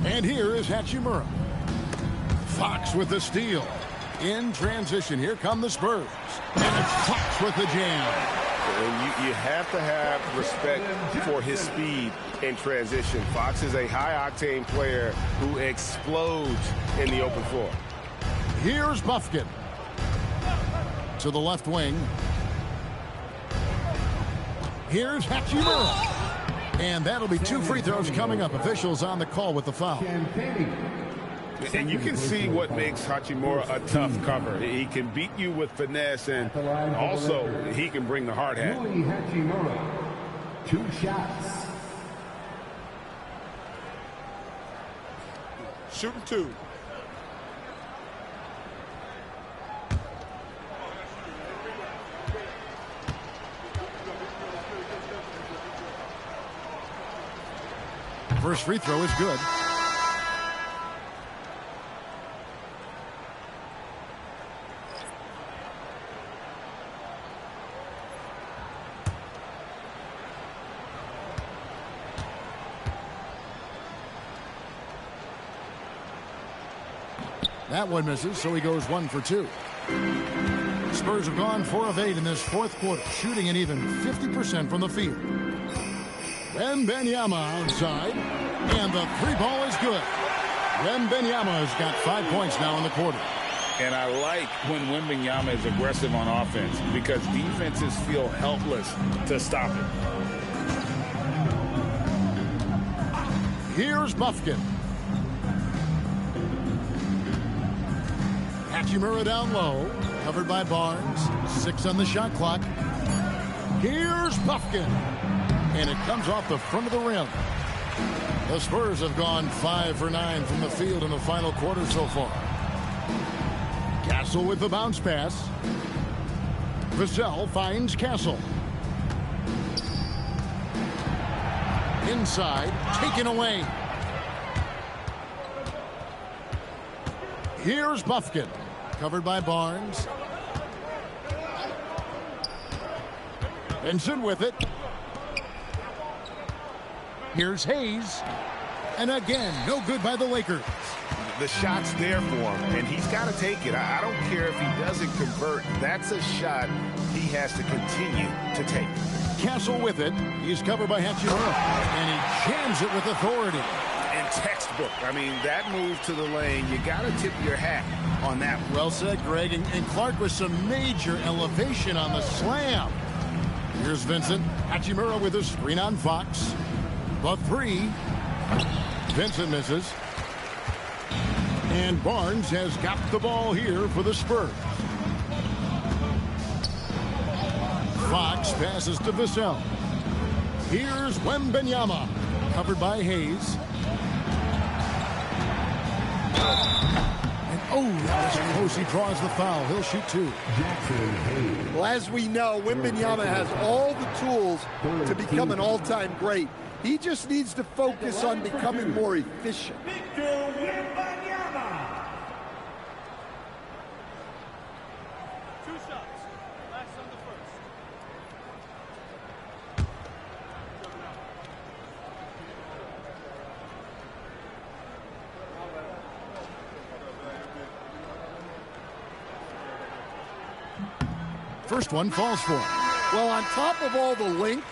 And here is Hachimura. Fox with the steal. In transition, here come the Spurs. And it's Fox with the jam. You have to have respect for his speed in transition. Fox is a high-octane player who explodes in the open floor. Here's Bufkin. To the left wing. Here's Hachimura. And that'll be 2 free throws coming up. Officials on the call with the foul. And you can see what makes Hachimura a tough cover. He can beat you with finesse, and also he can bring the hard hat. Hachimura, 2 shots. Shooting 2. First free throw is good. That one misses, so he goes 1 for 2. Spurs have gone 4 of 8 in this fourth quarter, shooting an even 50% from the field. Wembanyama outside, and the 3 ball is good. Wembanyama has got 5 points now in the quarter. And I like when Wembanyama is aggressive on offense because defenses feel helpless to stop it. Here's Bufkin. Hachimura down low, covered by Barnes. 6 on the shot clock. Here's Bufkin. And it comes off the front of the rim. The Spurs have gone 5 for 9 from the field in the final quarter so far. Castle with the bounce pass. Vassell finds Castle. Inside, taken away. Here's Bufkin, covered by Barnes. Vincent with it. Here's Hayes. And again, no good by the Lakers. The shot's there for him, and he's got to take it. I don't care if he doesn't convert. That's a shot he has to continue to take. Castle with it. He's covered by Hachimura. And he jams it with authority. And textbook. I mean, that move to the lane, you got to tip your hat on that. Well said, Greg. And Clark with some major elevation on the slam. Here's Vincent. Hachimura with a screen on Fox. The 3. Vincent misses. And Barnes has got the ball here for the Spurs. Fox passes to Vassell. Here's Wembanyama, covered by Hayes. And oh, that was close. He draws the foul. He'll shoot 2. Well, as we know, Wembanyama has all the tools to become an all-time great. He just needs to focus on becoming more efficient. Victor Wembanyama. 2 shots. Last on the first. First one falls for him. Well, on top of all the length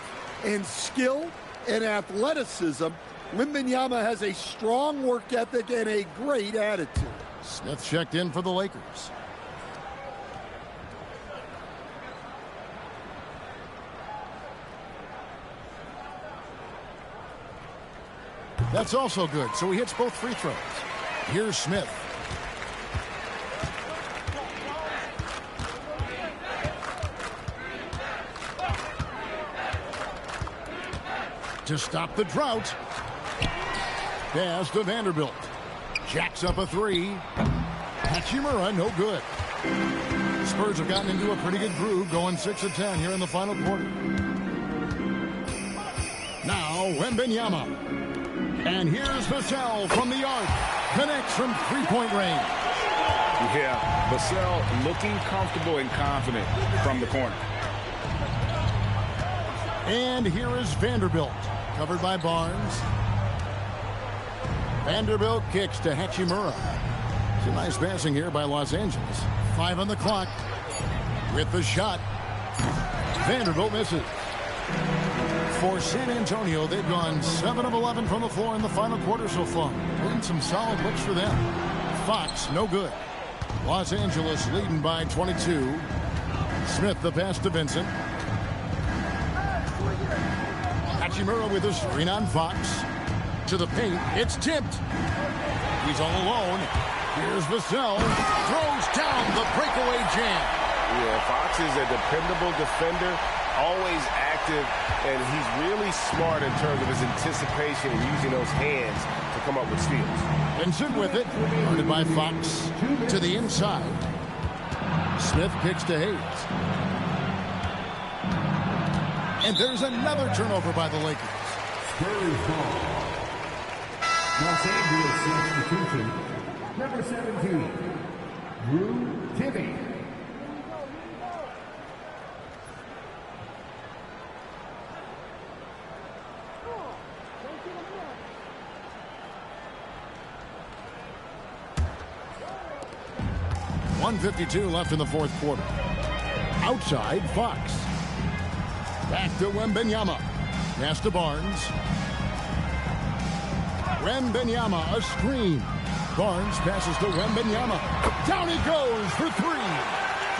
and skill and athleticism, Wembanyama has a strong work ethic and a great attitude. Smith checked in for the Lakers. That's also good, so he hits both free throws. Here's Smith. To stop the drought. Pass to Vanderbilt. Jacks up a three. Hachimura, no good. Spurs have gotten into a pretty good groove, going 6 of 10 here in the final quarter. Now, Wembanyama. And here's Vassell from the arc. Connects from three-point range. Yeah, Vassell looking comfortable and confident from the corner. And here is Vanderbilt. Covered by Barnes. Vanderbilt kicks to Hachimura. It's a nice passing here by Los Angeles. 5 on the clock. With the shot. Vanderbilt misses. For San Antonio, they've gone 7 of 11 from the floor in the final quarter so far. Been some solid looks for them. Fox, no good. Los Angeles leading by 22. Smith the pass to Vincent. Hachimura with a screen on Fox. To the paint. It's tipped. He's all alone. Here's Vassell. Throws down the breakaway jam. Yeah, Fox is a dependable defender, always active, and he's really smart in terms of his anticipation and using those hands to come up with steals. Vincent with it. Guarded by Fox. To the inside. Smith kicks to Hayes. And there's another turnover by the Lakers. Los Angeles substitution, number 17, Drew Timme. .152 left in the fourth quarter. Outside, Fox. Back to Wembanyama. Pass to Barnes. Wembanyama, a screen. Barnes passes to Wembanyama. Down he goes for three.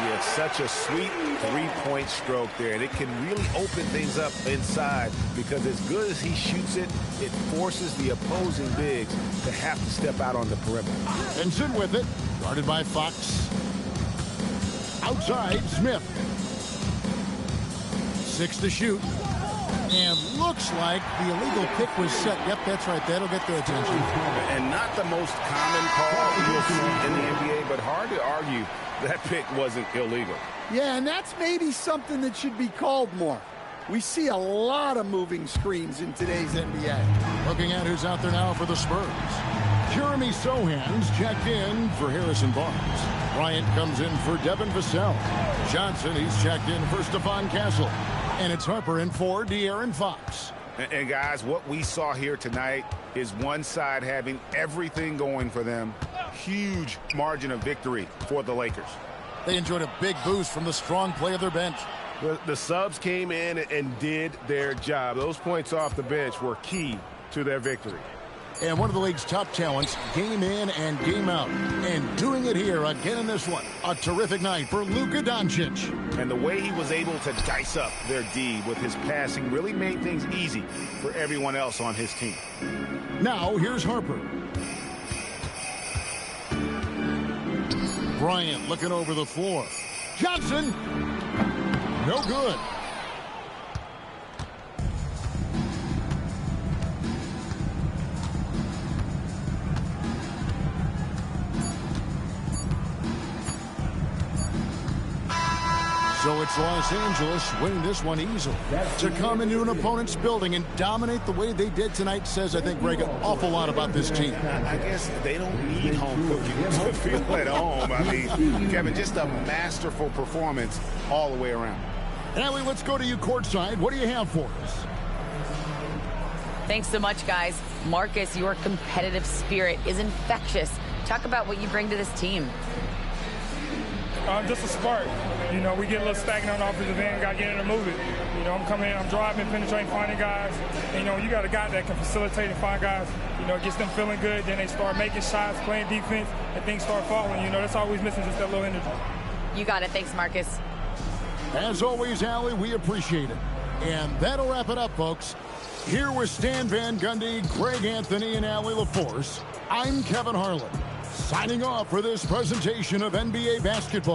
Yeah, such a sweet three-point stroke there. And it can really open things up inside because as good as he shoots it, it forces the opposing bigs to have to step out on the perimeter. Vincent with it. Guarded by Fox. Outside, Smith. 6 to shoot. And looks like the illegal kick was set. Yep, that's right. That'll get their attention. And not the most common call you'll see in the NBA, but hard to argue that pick wasn't illegal. Yeah, and that's maybe something that should be called more. We see a lot of moving screens in today's NBA. Looking at who's out there now for the Spurs. Jeremy Sohan's checked in for Harrison Barnes. Bryant comes in for Devin Vassell. Johnson, he's checked in for Stephon Castle. And it's Harper in for De'Aaron Fox. And guys, what we saw here tonight is one side having everything going for them. Huge margin of victory for the Lakers. They enjoyed a big boost from the strong play of their bench. The subs came in and did their job. Those points off the bench were key to their victory. And one of the league's top talents, game in and game out. And doing it here again in this one. A terrific night for Luka Doncic. And the way he was able to dice up their D with his passing really made things easy for everyone else on his team. Now, here's Harper. Bryant looking over the floor. Johnson. No good. So it's Los Angeles winning this one easily. To come into an opponent's building and dominate the way they did tonight says, I think, Greg, an awful lot about this team. I guess they don't need home cooking to feel at home. I mean, Kevin, just a masterful performance all the way around. Allie, let's go to you courtside. What do you have for us? Thanks so much, guys. Marcus, your competitive spirit is infectious. Talk about what you bring to this team. Just a spark. You know, we get a little stagnant on the offensive end, got to get in and move it. You know, I'm coming in, I'm driving, penetrating, finding guys. And, you know, you got a guy that can facilitate and find guys. You know, it gets them feeling good. Then they start making shots, playing defense, and things start falling. You know, that's always missing, just that little energy. You got it. Thanks, Marcus. As always, Allie, we appreciate it. And that'll wrap it up, folks. Here with Stan Van Gundy, Greg Anthony, and Allie LaForce, I'm Kevin Harlan, signing off for this presentation of NBA Basketball.